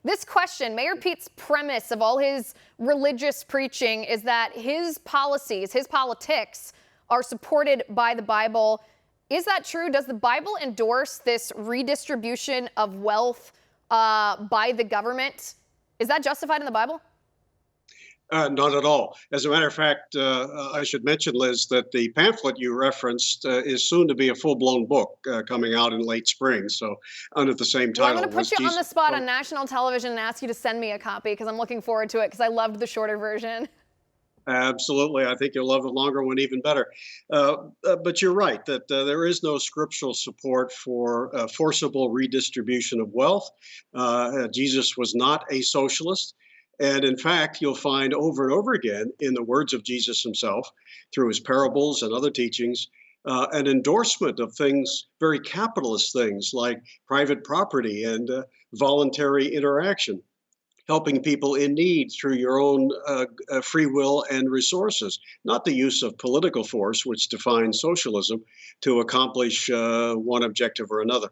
this question, Mayor Pete's premise of all his religious preaching is that his policies, his politics are supported by the Bible. Is that true? Does the Bible endorse this redistribution of wealth by the government? Is that justified in the Bible? Not at all. As a matter of fact, I should mention, Liz, that the pamphlet you referenced is soon to be a full-blown book coming out in late spring. So, under the same Well, I'm title, going to put you on the spot on national television and ask you to send me a copy because I'm looking forward to it because I loved the shorter version. Absolutely. I think you'll love the longer one even better. But you're right that there is no scriptural support for forcible redistribution of wealth. Jesus was not a socialist. And in fact, you'll find over and over again in the words of Jesus himself, through his parables and other teachings, an endorsement of things, very capitalist things like private property and voluntary interaction, helping people in need through your own free will and resources, not the use of political force, which defines socialism, to accomplish one objective or another.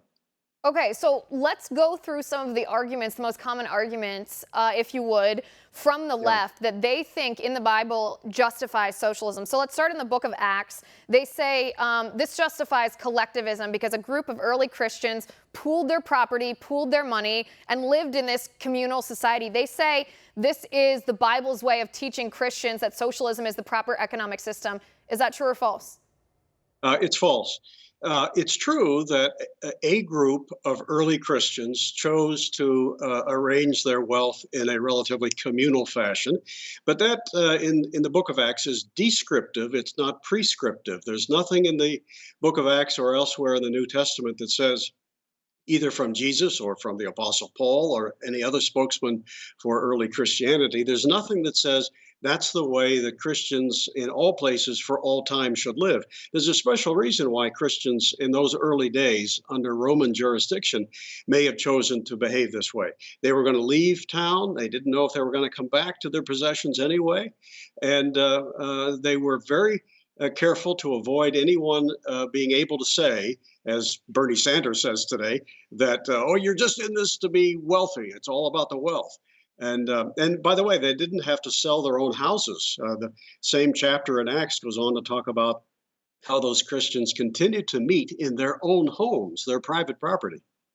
Okay, so let's go through some of the arguments, the most common arguments, if you would, from the left that they think in the Bible justifies socialism. So let's start in the book of Acts. They say this justifies collectivism because a group of early Christians pooled their property, pooled their money, and lived in this communal society. They say this is the Bible's way of teaching Christians that socialism is the proper economic system. Is that true or false? It's false. It's true that a group of early Christians chose to arrange their wealth in a relatively communal fashion, but that in the book of Acts is descriptive. It's not prescriptive. There's nothing in the book of Acts or elsewhere in the New Testament that says, either from Jesus or from the Apostle Paul or any other spokesman for early Christianity, there's nothing that says that's the way that Christians in all places for all time should live. There's a special reason why Christians in those early days under Roman jurisdiction may have chosen to behave this way. They were going to leave town. They didn't know if they were going to come back to their possessions anyway. And they were very careful to avoid anyone being able to say, as Bernie Sanders says today, that, oh, you're just in this to be wealthy. It's all about the wealth. And by the way, they didn't have to sell their own houses. The same chapter in Acts goes on to talk about how those Christians continued to meet in their own homes, their private property.